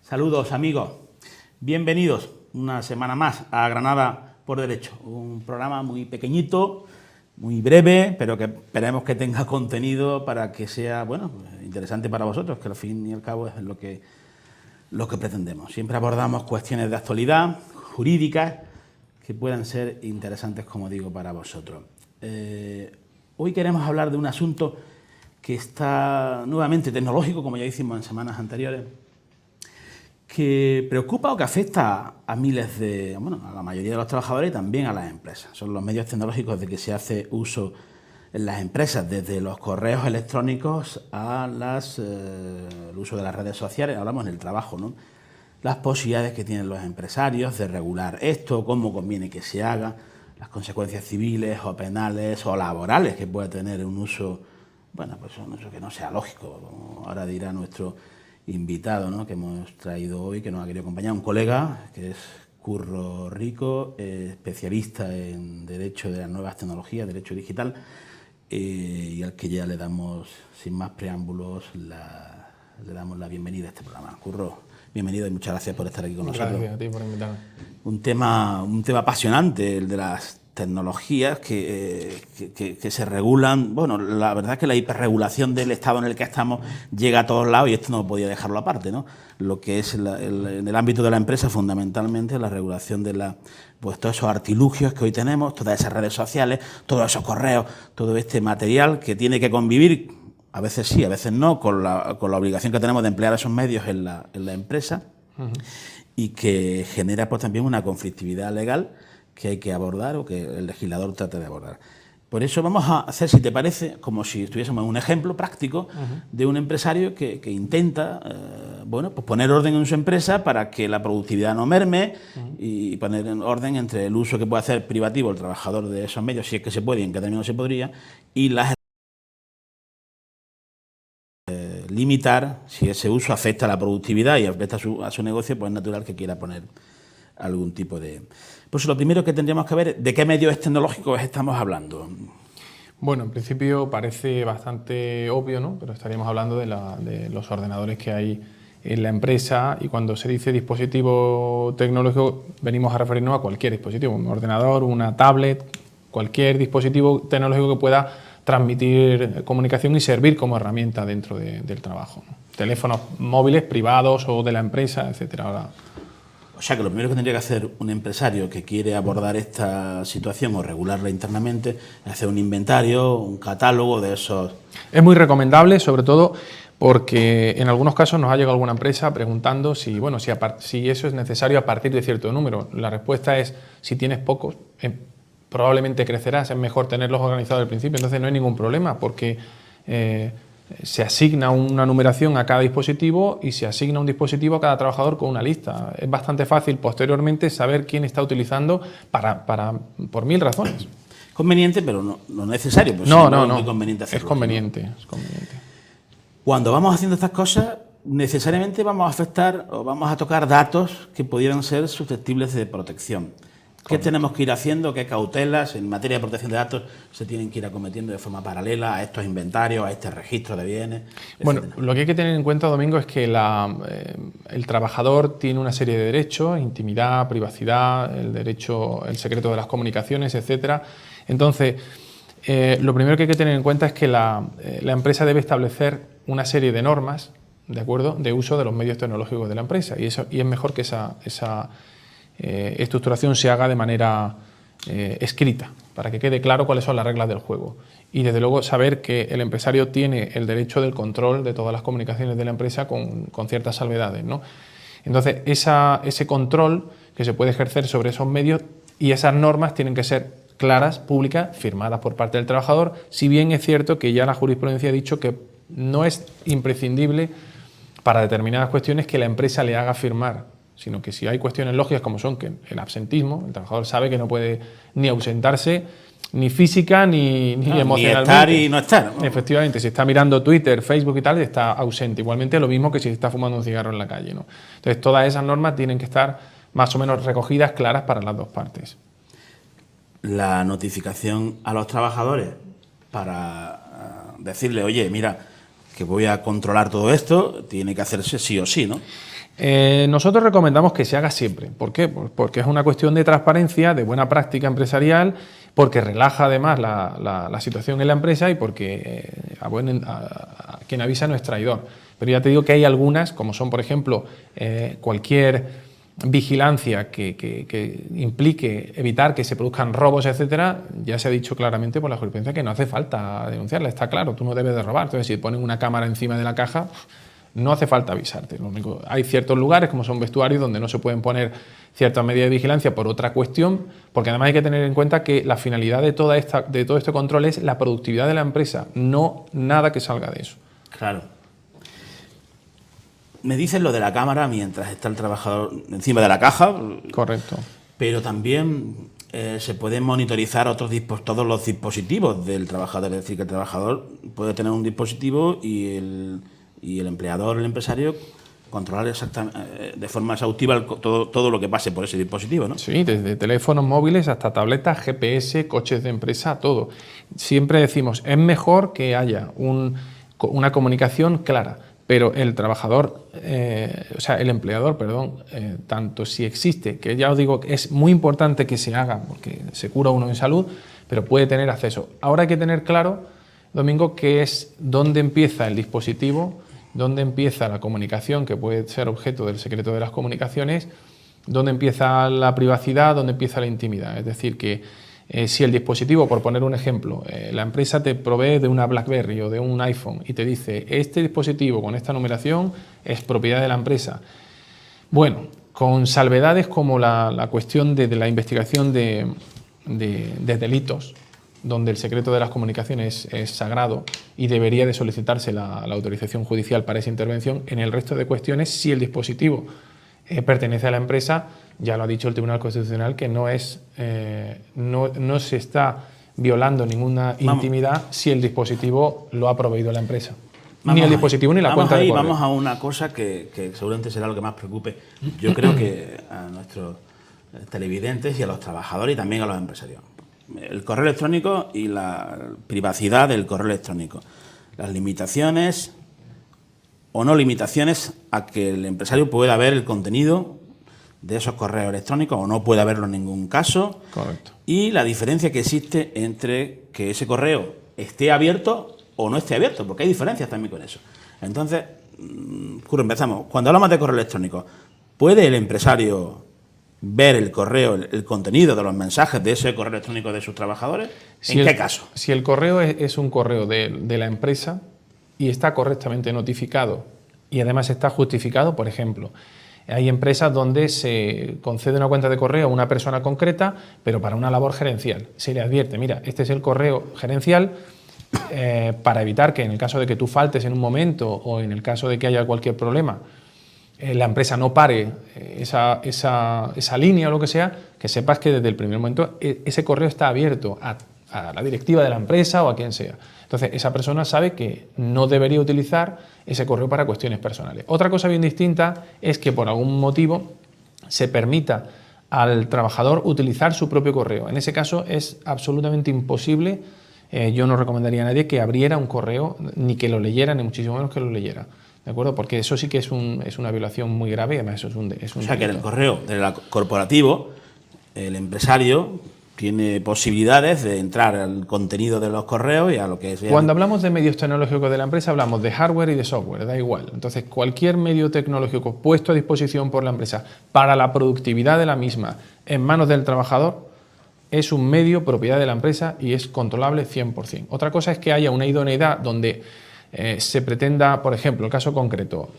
Saludos amigos, bienvenidos una semana más a Granada por Derecho, un programa muy pequeñito, muy breve, pero que esperemos que tenga contenido para que sea bueno, interesante para vosotros, que al fin y al cabo es lo que pretendemos. Siempre abordamos cuestiones de actualidad, jurídicas, que puedan ser interesantes, como digo, para vosotros. Hoy queremos hablar de un asunto que está nuevamente tecnológico, como ya hicimos en semanas anteriores, que preocupa o que afecta a miles de, bueno, a la mayoría de los trabajadores y también a las empresas. Son los medios tecnológicos de que se hace uso en las empresas, desde los correos electrónicos a el uso de las redes sociales, hablamos en el trabajo, ¿no? Las posibilidades que tienen los empresarios de regular esto, cómo conviene que se haga, las consecuencias civiles o penales o laborales que puede tener un uso, bueno, pues un uso que no sea lógico, como ahora dirá nuestro invitado, ¿no?, que hemos traído hoy, que nos ha querido acompañar, un colega que es Curro Rico, especialista en Derecho de las Nuevas Tecnologías, Derecho Digital, y al que ya le damos, sin más preámbulos, le damos la bienvenida a este programa. Curro, bienvenido y muchas gracias por estar aquí con nosotros. Gracias a ti por invitarme. Un tema apasionante, el de las tecnologías que se regulan. Bueno, la verdad es que la hiperregulación del estado en el que estamos llega a todos lados y esto no podía dejarlo aparte, ¿no? Lo que es en el ámbito de la empresa, fundamentalmente, la regulación de pues todos esos artilugios que hoy tenemos, todas esas redes sociales, todos esos correos, todo este material que tiene que convivir, a veces sí, a veces no, con la obligación que tenemos de emplear esos medios en la empresa. Uh-huh. Y que genera pues también una conflictividad legal que hay que abordar o que el legislador trata de abordar. Por eso vamos a hacer, si te parece, como si estuviésemos en un ejemplo práctico de un empresario que intenta bueno, pues poner orden en su empresa para que la productividad no merme y poner en orden entre el uso que puede hacer privativo el trabajador de esos medios, si es que se puede y en qué términos se podría, y las limitar, si ese uso afecta a la productividad y afecta a su negocio, pues es natural que quiera poner algún tipo de... Pues lo primero que tendríamos que ver es de qué medios tecnológicos estamos hablando. Bueno, en principio parece bastante obvio, ¿no? Pero estaríamos hablando de los ordenadores que hay en la empresa, y cuando se dice dispositivo tecnológico venimos a referirnos a cualquier dispositivo, un ordenador, una tablet, cualquier dispositivo tecnológico que pueda transmitir comunicación y servir como herramienta dentro del trabajo, ¿no? Teléfonos móviles privados o de la empresa, etcétera. Ahora, o sea que lo primero que tendría que hacer un empresario que quiere abordar esta situación o regularla internamente es hacer un inventario, un catálogo de esos... Es muy recomendable, sobre todo porque en algunos casos nos ha llegado alguna empresa preguntando si, bueno, si eso es necesario a partir de cierto número. La respuesta es, si tienes pocos, probablemente crecerás, es mejor tenerlos organizados al principio, entonces no hay ningún problema porque se asigna una numeración a cada dispositivo y se asigna un dispositivo a cada trabajador con una lista. Es bastante fácil posteriormente saber quién está utilizando por 1000 razones. Conveniente, pero no necesario. Pues no. Es conveniente hacerlo, es conveniente. Cuando vamos haciendo estas cosas, necesariamente vamos a afectar o vamos a tocar datos que pudieran ser susceptibles de protección. ¿Qué tenemos que ir haciendo? ¿Qué cautelas en materia de protección de datos se tienen que ir acometiendo de forma paralela a estos inventarios, a este registro de bienes, etcétera? Bueno, lo que hay que tener en cuenta, Domingo, es que el trabajador tiene una serie de derechos: intimidad, privacidad, el secreto de las comunicaciones, etcétera. Entonces, lo primero que hay que tener en cuenta es que la empresa debe establecer una serie de normas, ¿de acuerdo?, de uso de los medios tecnológicos de la empresa, y es mejor que esa estructuración se haga de manera escrita, para que quede claro cuáles son las reglas del juego. Y desde luego saber que el empresario tiene el derecho del control de todas las comunicaciones de la empresa con ciertas salvedades, ¿no? Entonces, ese control que se puede ejercer sobre esos medios, y esas normas tienen que ser claras, públicas, firmadas por parte del trabajador, si bien es cierto que ya la jurisprudencia ha dicho que no es imprescindible para determinadas cuestiones que la empresa le haga firmar, sino que si hay cuestiones lógicas como son que el absentismo, el trabajador sabe que no puede ni ausentarse ni física ni emocionalmente. Ni estar y no estar, ¿no? Efectivamente, si está mirando Twitter, Facebook y tal, está ausente. Igualmente lo mismo que si está fumando un cigarro en la calle, ¿no? Entonces todas esas normas tienen que estar más o menos recogidas, claras para las dos partes. La notificación a los trabajadores para decirle, oye, mira, que voy a controlar todo esto, tiene que hacerse sí o sí, ¿no? Nosotros recomendamos que se haga siempre. ¿Por qué? Pues porque es una cuestión de transparencia, de buena práctica empresarial, porque relaja además la situación en la empresa y porque a quien avisa no es traidor. Pero ya te digo que hay algunas, como son, por ejemplo, cualquier vigilancia que implique evitar que se produzcan robos, etcétera, ya se ha dicho claramente por la jurisprudencia que no hace falta denunciarla, está claro, tú no debes de robar. Entonces, si ponen una cámara encima de la caja, no hace falta avisarte. Lo único, hay ciertos lugares, como son vestuarios, donde no se pueden poner ciertas medidas de vigilancia por otra cuestión, porque además hay que tener en cuenta que la finalidad de todo este control es la productividad de la empresa, no nada que salga de eso. Claro. Me dices lo de la cámara mientras está el trabajador encima de la caja. Correcto. Pero también se pueden monitorizar todos los dispositivos del trabajador. Es decir, que el trabajador puede tener un dispositivo y el empleador, el empresario, controlar de forma exhaustiva todo lo que pase por ese dispositivo, ¿no? Sí, desde teléfonos móviles hasta tabletas, GPS, coches de empresa, todo. Siempre decimos, es mejor que haya una comunicación clara, pero el trabajador, el empleador, perdón, tanto si existe, que ya os digo que es muy importante que se haga, porque se cura uno en salud, pero puede tener acceso. Ahora hay que tener claro, Domingo, qué es dónde empieza el dispositivo, dónde empieza la comunicación, que puede ser objeto del secreto de las comunicaciones, dónde empieza la privacidad, dónde empieza la intimidad. Es decir, que si el dispositivo, por poner un ejemplo, la empresa te provee de una BlackBerry o de un iPhone y te dice, este dispositivo con esta numeración es propiedad de la empresa. Bueno, con salvedades como la cuestión de la investigación de delitos, donde el secreto de las comunicaciones es sagrado y debería de solicitarse la autorización judicial para esa intervención. En el resto de cuestiones, si el dispositivo pertenece a la empresa, ya lo ha dicho el Tribunal Constitucional, que no se está violando ninguna intimidad si el dispositivo lo ha proveído la empresa. Ni el dispositivo ni la cuenta de correo. Vamos a una cosa que seguramente será lo que más preocupe. Yo creo que a nuestros televidentes y a los trabajadores y también a los empresarios. El correo electrónico y la privacidad del correo electrónico. Las limitaciones o no limitaciones a que el empresario pueda ver el contenido de esos correos electrónicos o no pueda verlo en ningún caso. Correcto. Y la diferencia que existe entre que ese correo esté abierto o no esté abierto, porque hay diferencias también con eso. Entonces, empezamos. Cuando hablamos de correo electrónico, ¿puede el empresario ver el correo, el contenido de los mensajes de ese correo electrónico de sus trabajadores? ¿En qué caso? Si el correo es un correo de la empresa y está correctamente notificado y además está justificado, por ejemplo, hay empresas donde se concede una cuenta de correo a una persona concreta, pero para una labor gerencial. Se le advierte, mira, este es el correo gerencial, para evitar que en el caso de que tú faltes en un momento o en el caso de que haya cualquier problema, la empresa no pare esa línea o lo que sea, que sepas que desde el primer momento ese correo está abierto a la directiva de la empresa o a quien sea. Entonces, esa persona sabe que no debería utilizar ese correo para cuestiones personales. Otra cosa bien distinta es que por algún motivo se permita al trabajador utilizar su propio correo. En ese caso es absolutamente imposible. Yo no recomendaría a nadie que abriera un correo, ni que lo leyera, ni muchísimo menos que lo leyera. ¿De acuerdo? Porque eso sí que es una violación muy grave y además eso es un delito. O sea, que en el correo del corporativo, el empresario tiene posibilidades de entrar al contenido de los correos y a lo que es... Cuando hablamos de medios tecnológicos de la empresa, hablamos de hardware y de software, da igual. Entonces, cualquier medio tecnológico puesto a disposición por la empresa para la productividad de la misma en manos del trabajador es un medio propiedad de la empresa y es controlable 100%. Otra cosa es que haya una idoneidad donde se pretenda, por ejemplo, el caso concreto,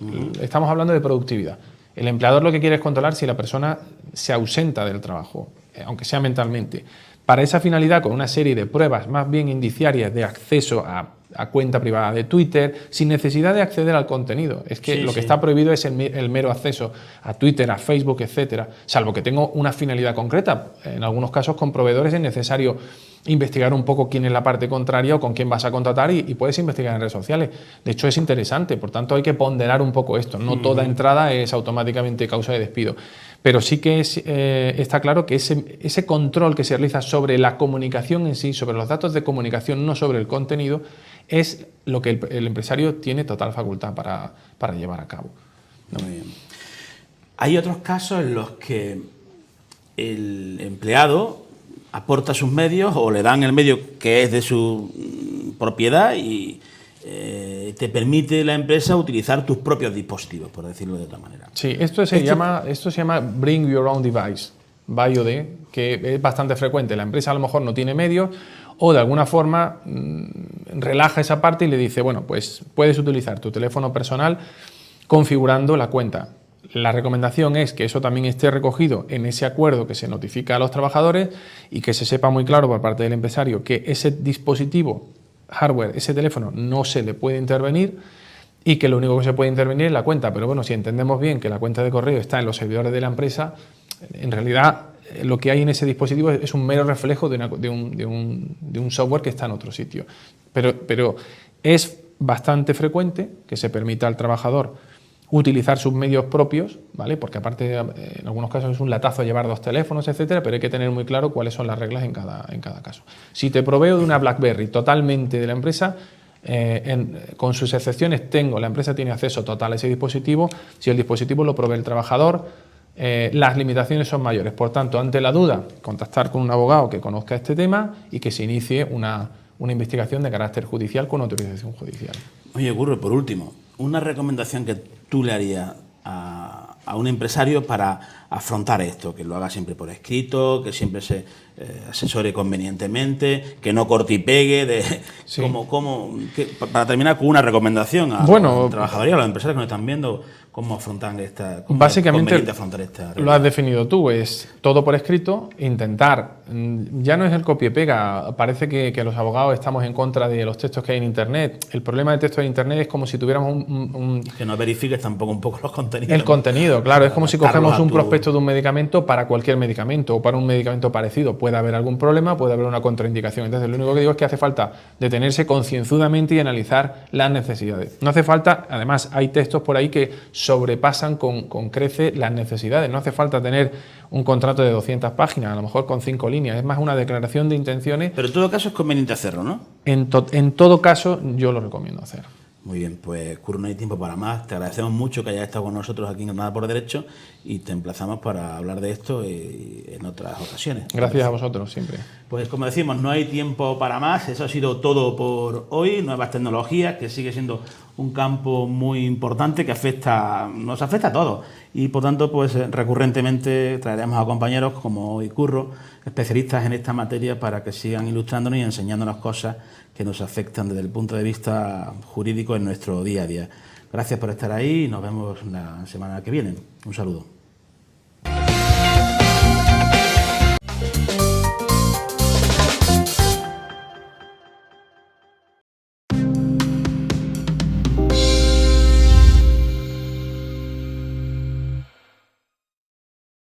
estamos hablando de productividad. El empleador lo que quiere es controlar si la persona se ausenta del trabajo, aunque sea mentalmente. Para esa finalidad, con una serie de pruebas más bien indiciarias de acceso a cuenta privada de Twitter, sin necesidad de acceder al contenido. Es que lo que está prohibido es el mero acceso a Twitter, a Facebook, etcétera, salvo que tenga una finalidad concreta. En algunos casos, con proveedores es necesario investigar un poco quién es la parte contraria o con quién vas a contratar y puedes investigar en redes sociales. De hecho, es interesante, por tanto hay que ponderar un poco esto. No toda entrada es automáticamente causa de despido. Pero sí que está claro que ese control que se realiza sobre la comunicación en sí, sobre los datos de comunicación, no sobre el contenido, es lo que el empresario tiene total facultad para llevar a cabo. Muy bien. Hay otros casos en los que el empleado aporta sus medios o le dan el medio que es de su propiedad y te permite la empresa utilizar tus propios dispositivos, por decirlo de otra manera. Sí, esto se llama Bring Your Own Device, BYOD, que es bastante frecuente. La empresa a lo mejor no tiene medios o de alguna forma relaja esa parte y le dice, bueno, pues puedes utilizar tu teléfono personal configurando la cuenta. La recomendación es que eso también esté recogido en ese acuerdo que se notifica a los trabajadores y que se sepa muy claro por parte del empresario que ese dispositivo hardware, ese teléfono, no se le puede intervenir y que lo único que se puede intervenir es la cuenta. Pero bueno, si entendemos bien que la cuenta de correo está en los servidores de la empresa, en realidad lo que hay en ese dispositivo es un mero reflejo de un software que está en otro sitio. Pero es bastante frecuente que se permita al trabajador utilizar sus medios propios, ¿vale? Porque aparte en algunos casos es un latazo llevar 2 teléfonos, etcétera, pero hay que tener muy claro cuáles son las reglas en cada caso. Si te proveo de una BlackBerry totalmente de la empresa, con sus excepciones la empresa tiene acceso total a ese dispositivo. Si el dispositivo lo provee el trabajador, las limitaciones son mayores. Por tanto, ante la duda, contactar con un abogado que conozca este tema y que se inicie una investigación de carácter judicial con autorización judicial. Oye, Curro, por último, una recomendación que tú le harías a un empresario para afrontar esto, que lo haga siempre por escrito, que siempre se asesore convenientemente, que no corte y pegue, Sí. Para terminar con una recomendación a los trabajadores y a los empresarios que nos están viendo, cómo afrontar básicamente afrontar esta lo has definido tú, es todo por escrito, intentar, ya no es el copia y pega, parece que los abogados estamos en contra de los textos que hay en Internet. El problema de textos en Internet es como si tuviéramos que no verifiques tampoco un poco los contenidos. El contenido, claro, es como si cogemos un prospecto de un medicamento para cualquier medicamento o para un medicamento parecido. Puede haber algún problema, puede haber una contraindicación. Entonces, lo único que digo es que hace falta detenerse concienzudamente y analizar las necesidades. No hace falta, además, hay textos por ahí que sobrepasan con creces las necesidades. No hace falta tener un contrato de 200 páginas, a lo mejor con 5 líneas. Es más una declaración de intenciones. Pero en todo caso es conveniente hacerlo, ¿no? En todo caso, yo lo recomiendo hacer. Muy bien, pues Curro, no hay tiempo para más. Te agradecemos mucho que hayas estado con nosotros aquí en Nada por Derecho y te emplazamos para hablar de esto en otras ocasiones. Gracias a vosotros, siempre. Pues como decimos, no hay tiempo para más. Eso ha sido todo por hoy. Nuevas tecnologías, que sigue siendo un campo muy importante que nos afecta a todos. Y por tanto, pues recurrentemente traeremos a compañeros como hoy Curro, especialistas en esta materia, para que sigan ilustrándonos y enseñándonos cosas que nos afectan desde el punto de vista jurídico en nuestro día a día. Gracias por estar ahí y nos vemos la semana que viene. Un saludo.